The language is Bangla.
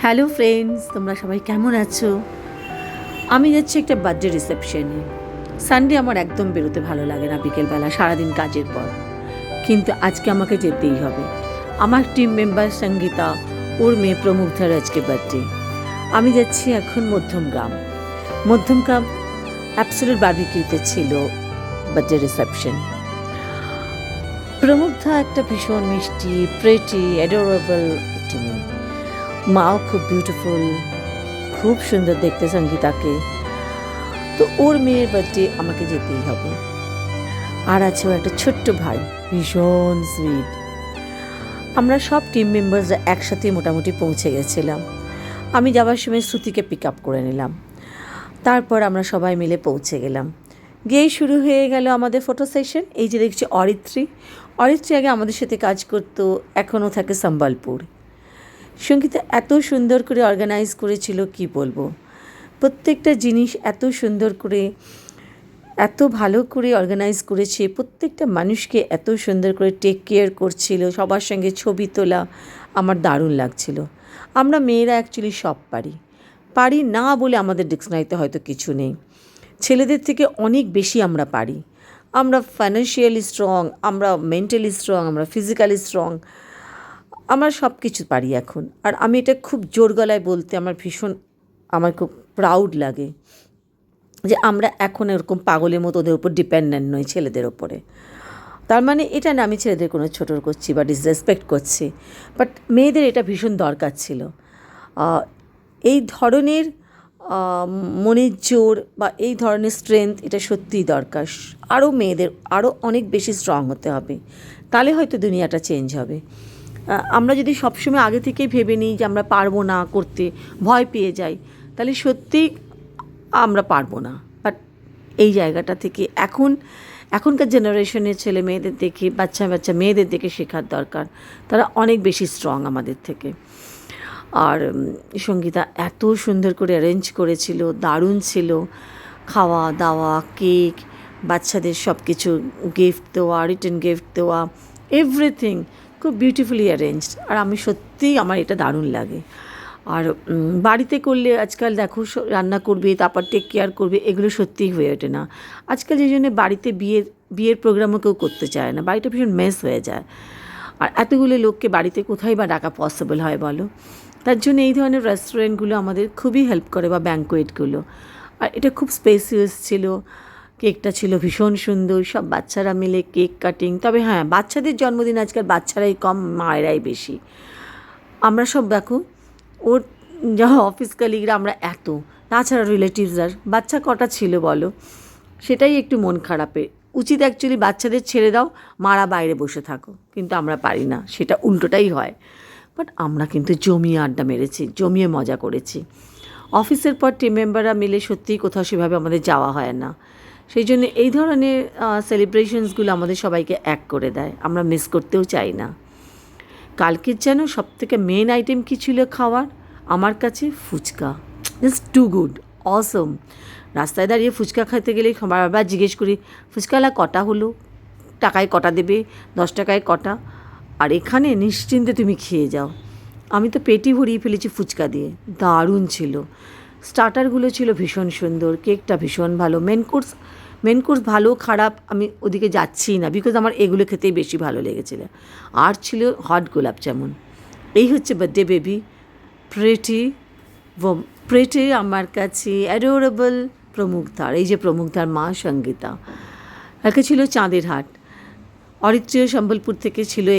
হ্যালো ফ্রেন্ডস, তোমরা সবাই কেমন আছো? আমি যাচ্ছি একটা বার্থডে রিসেপশনে। সানডে আমার একদম বেরোতে ভালো লাগে না, বিকেলবেলা সারাদিন কাজের পর। কিন্তু আজকে আমাকে যেতেই হবে। আমার টিম মেম্বার সঙ্গীতা, ওর মেয়ে প্রমুগ্ধার আজকে বার্থডে। আমি যাচ্ছি এখন মধ্যমগ্রাম। মধ্যমগ্রাম অ্যাবসোলিউট বারবিকিউতে ছিল বার্থডে রিসেপশন। প্রমুগ্ধা একটা ভীষণ মিষ্টি, প্রেটি, অ্যাডোরেবল একটি মেয়ে। মাও খুব বিউটিফুল, খুব সুন্দর দেখতে সঙ্গীতাকে। তো ওর মেয়ের বার্থডে আমাকে যেতেই হবে। আর আছে ওর একটা ছোট্ট ভাই, ভীষণ সুইট। আমরা সব টিম মেম্বার্সরা একসাথে মোটামুটি পৌঁছে গেছিলাম। আমি যাওয়ার সময় শ্রুতিকে পিক আপ করে নিলাম। তারপর আমরা সবাই মিলে পৌঁছে গেলাম। গিয়েই শুরু হয়ে গেল আমাদের ফটো সেশন। এই যে দেখছি অরিত্রী আগে আমাদের সাথে কাজ করতো, এখনও থাকে সম্বলপুর। সঙ্গীতা এত সুন্দর করে অর্গানাইজ করেছিল, কি বলবো। প্রত্যেকটা জিনিস এত সুন্দর করে, এত ভালো করে অর্গানাইজ করেছে। প্রত্যেকটা মানুষকে এত সুন্দর করে টেক কেয়ার করছিল, সবার সঙ্গে ছবি তোলা আমার দারুণ লাগছিল। আমরা মেয়েরা অ্যাকচুয়ালি সব পারি না বলে আমাদের ডিকশনারিতে হয়তো কিছু নেই। ছেলেদের থেকে অনেক বেশি আমরা পারি। আমরা ফাইন্যান্সিয়ালি স্ট্রং, আমরা মেন্টালি স্ট্রং, আমরা ফিজিক্যালি স্ট্রং, আমরা সব কিছু পারি এখন। আর আমি এটা খুব জোর গলায় বলতে আমার খুব প্রাউড লাগে যে আমরা এখন এরকম পাগলের মতো ওদের উপর ডিপেন্ডেন্ট নই, ছেলেদের ওপরে। তার মানে এটা না আমি ছেলেদের কোনো ছোটো করছি বা ডিসরেসপেক্ট করছি, বাট মেয়েদের এটা ভীষণ দরকার ছিল। এই ধরনের মনের জোর বা এই ধরনের স্ট্রেংথ এটা সত্যিই দরকার। আরও মেয়েদের আরও অনেক বেশি স্ট্রং হতে হবে, তাহলে হয়তো দুনিয়াটা চেঞ্জ হবে। আমরা যদি সবসময় আগে থেকেই ভেবে নিই যে আমরা পারবো না করতে, ভয় পেয়ে যাই, তাহলে সত্যিই আমরা পারবো না। বাট এই জায়গাটা থেকে এখনকার জেনারেশনের ছেলে মেয়েদের দেখে, বাচ্চা মেয়েদের দেখে শেখার দরকার। তারা অনেক বেশি স্ট্রং আমাদের থেকে। আর সঙ্গীতা এত সুন্দর করে অ্যারেঞ্জ করেছিল, দারুণ ছিল। খাওয়া দাওয়া, কেক, বাচ্চাদের সব কিছু গিফট দেওয়া, রিটার্ন গিফট দেওয়া, এভরিথিং খুব বিউটিফুলি অ্যারেঞ্জড। আর আমি সত্যিই আমার এটা দারুণ লাগে। আর বাড়িতে করলে আজকাল দেখো রান্না করবে, তারপর টেক কেয়ার করবে, এগুলো সত্যিই হয়ে ওঠে না আজকাল। যে জন্য বাড়িতে বিয়ের প্রোগ্রামও কেউ করতে চায় না, বাড়িটা ভীষণ মেস হয়ে যায়। আর এতগুলো লোককে বাড়িতে কোথায় বা ডাকা পসিবল হয় বলো? তার জন্য এই ধরনের রেস্টুরেন্টগুলো আমাদের খুবই হেল্প করে, বা ব্যাঙ্কোয়েটগুলো। আর এটা খুব স্পেসিয়াস ছিল। কেকটা ছিল ভীষণ সুন্দর, সব বাচ্চারা মিলে কেক কাটিং। তবে হ্যাঁ, বাচ্চাদের জন্মদিন আজকাল বাচ্চারাই কম, মায়েরাই বেশি। আমরা সব দেখো, ওর যা অফিস কালিগরা আমরা এত, তাছাড়া রিলেটিভসরা, বাচ্চা কটা ছিল বলো? সেটাই একটু মন খারাপে। উচিত অ্যাকচুয়ালি বাচ্চাদের ছেড়ে দাও, মারা বাইরে বসে থাকো, কিন্তু আমরা পারি না, সেটা উল্টোটাই হয়। বাট আমরা কিন্তু জমিয়ে আড্ডা মেরেছি, জমিয়ে মজা করেছি। অফিসের পর টিম মেম্বাররা মিলে সত্যিই কোথাও সেভাবে আমাদের যাওয়া হয় না। সেই জন্য এই ধরনের সেলিব্রেশনসগুলো আমাদের সবাইকে এক করে দেয়, আমরা মিস করতেও চাই না। কালকের যেন সবথেকে মেন আইটেম কী ছিল খাওয়ার আমার কাছে? ফুচকা। জাস্ট টু গুড, অসম। রাস্তায় দাঁড়িয়ে ফুচকা খেতে গেলে বারবার জিজ্ঞেস করি, ফুচকালা কটা হলো, টাকায় কটা দেবে, 10 টাকায় কটা? আর এখানে নিশ্চিন্তে তুমি খেয়ে যাও। আমি তো পেটই ভরিয়ে ফেলেছি ফুচকা দিয়ে, দারুণ ছিল। স্টার্টারগুলো ছিল ভীষণ সুন্দর, কেকটা ভীষণ ভালো। মেন কোর্স ভালো খারাপ আমি ওদিকে যাচ্ছি না, বিকজ আমার এগুলো খেতেই বেশি ভালো লেগেছিলো। আর ছিল হট গোলাপ জামুন। এই হচ্ছে বার্থডে বেবি, প্রেটি আমার কাছে অ্যাডোরেবল প্রমুগ্ধার। এই যে প্রমুগ্ধার মা সঙ্গীতা, একে ছিল চাঁদের হাট। অরিত্রীয় সম্বলপুর থেকে ছিল।